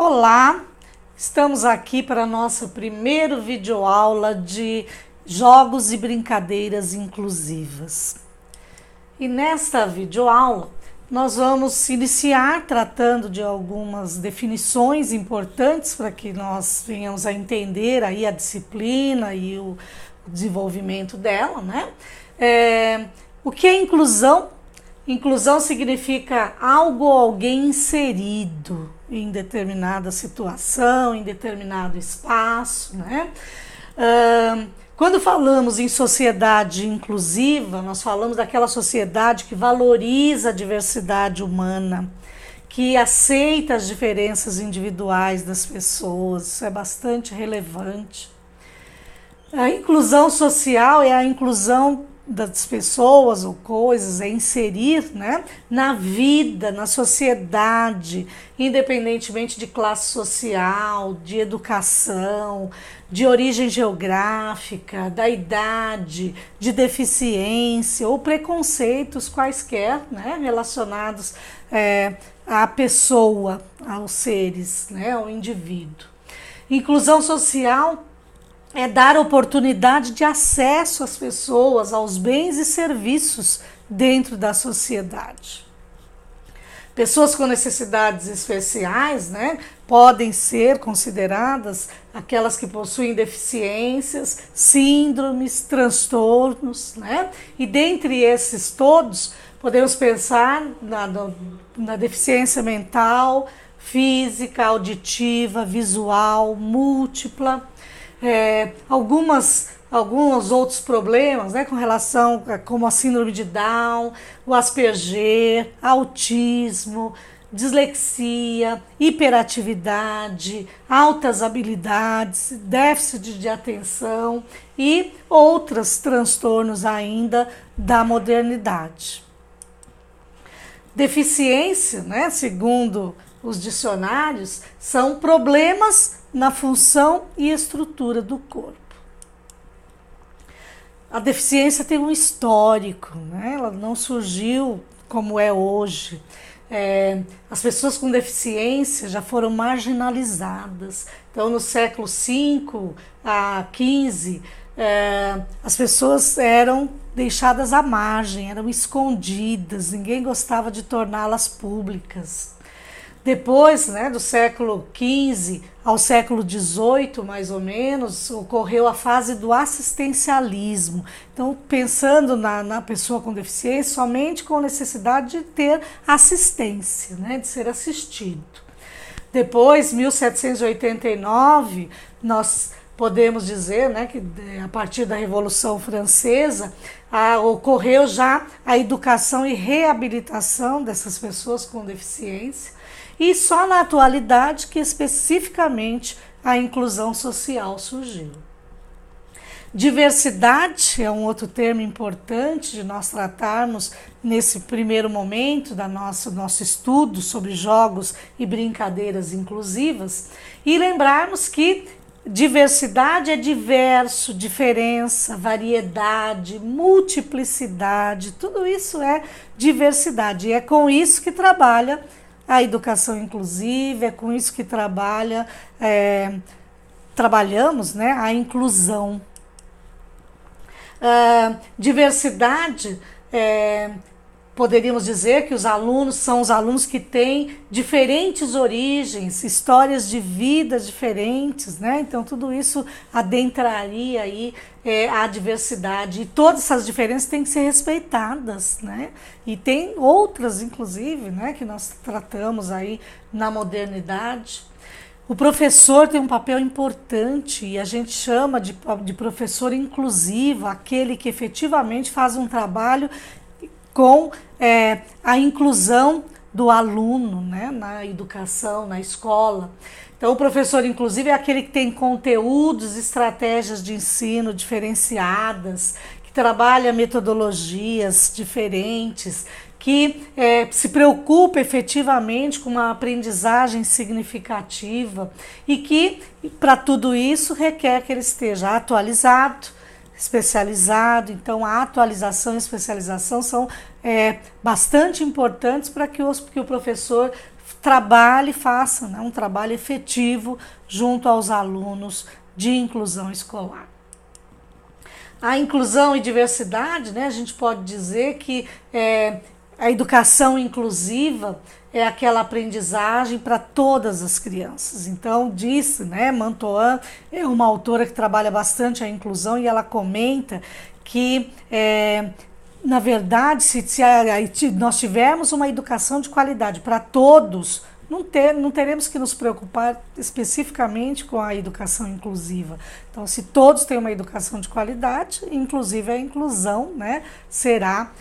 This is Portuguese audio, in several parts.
Olá, estamos aqui para a nossa primeira videoaula de jogos e brincadeiras inclusivas. E nesta videoaula nós vamos iniciar tratando de algumas definições importantes para que nós venhamos a entender aí a disciplina e o desenvolvimento dela, né? O que é inclusão? Inclusão significa algo ou alguém inserido em determinada situação, em determinado espaço, né? Quando falamos em sociedade inclusiva, nós falamos daquela sociedade que valoriza a diversidade humana, que aceita as diferenças individuais das pessoas. Isso é bastante relevante. A inclusão social é a inclusão das pessoas ou coisas, é inserir, né, na vida, na sociedade, independentemente de classe social, de educação, de origem geográfica, da idade, de deficiência ou preconceitos quaisquer, né, relacionados à pessoa, aos seres, né, ao indivíduo. Inclusão social é dar oportunidade de acesso às pessoas, aos bens e serviços dentro da sociedade. Pessoas com necessidades especiais, né, podem ser consideradas aquelas que possuem deficiências, síndromes, transtornos, né? E dentre esses todos, podemos pensar na deficiência mental, física, auditiva, visual, múltipla. Alguns outros problemas, né, com relação como a síndrome de Down, o Asperger, autismo, dislexia, hiperatividade, altas habilidades, déficit de atenção e outros transtornos ainda da modernidade. Deficiência, né, segundo os dicionários, são problemas na função e estrutura do corpo. A deficiência tem um histórico, né? Ela não surgiu como é hoje. As pessoas com deficiência já foram marginalizadas. Então, no século V a XV, as pessoas eram deixadas à margem, eram escondidas, ninguém gostava de torná-las públicas. Depois, né, do século XV ao século XVIII, mais ou menos, ocorreu a fase do assistencialismo. Então, pensando na pessoa com deficiência, somente com necessidade de ter assistência, né, de ser assistido. Depois, 1789, nós podemos dizer, né, que a partir da Revolução Francesa, ocorreu já a educação e reabilitação dessas pessoas com deficiência. E só na atualidade que especificamente a inclusão social surgiu. Diversidade é um outro termo importante de nós tratarmos nesse primeiro momento do nosso estudo sobre jogos e brincadeiras inclusivas e lembrarmos que diversidade é diverso, diferença, variedade, multiplicidade, tudo isso é diversidade e é com isso que trabalha a educação inclusiva, é com isso que trabalhamos, né, a inclusão. Diversidade, poderíamos dizer que os alunos são os alunos que têm diferentes origens, histórias de vida diferentes, né? Então tudo isso adentraria aí a diversidade e todas essas diferenças têm que ser respeitadas, né? E tem outras, inclusive, né, que nós tratamos aí na modernidade. O professor tem um papel importante e a gente chama de professor inclusivo, aquele que efetivamente faz um trabalho com a inclusão do aluno, né, na educação, na escola. Então, o professor inclusivo é aquele que tem conteúdos, estratégias de ensino diferenciadas, que trabalha metodologias diferentes, que se preocupa efetivamente com uma aprendizagem significativa e que, para tudo isso, requer que ele esteja atualizado, especializado. Então, a atualização e a especialização são bastante importantes para que o professor trabalhe, faça, né, um trabalho efetivo junto aos alunos de inclusão escolar. A inclusão e diversidade, né, a gente pode dizer que a educação inclusiva é aquela aprendizagem para todas as crianças. Então, disse, né, Mantoan é uma autora que trabalha bastante a inclusão e ela comenta que, na verdade, se nós tivermos uma educação de qualidade para todos, não teremos que nos preocupar especificamente com a educação inclusiva. Então, se todos têm uma educação de qualidade, inclusive a inclusão, né, será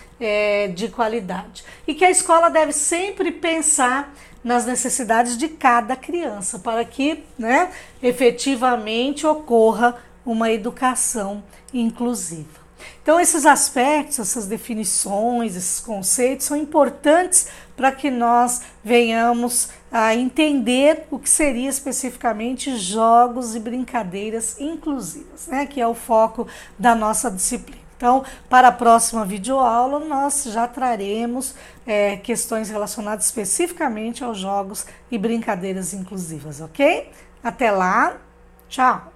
de qualidade. E que a escola deve sempre pensar nas necessidades de cada criança, para que, né, efetivamente ocorra uma educação inclusiva. Então, esses aspectos, essas definições, esses conceitos são importantes para que nós venhamos a entender o que seria especificamente jogos e brincadeiras inclusivas, né? Que é o foco da nossa disciplina. Então, para a próxima videoaula, nós já traremos questões relacionadas especificamente aos jogos e brincadeiras inclusivas, ok? Até lá, tchau!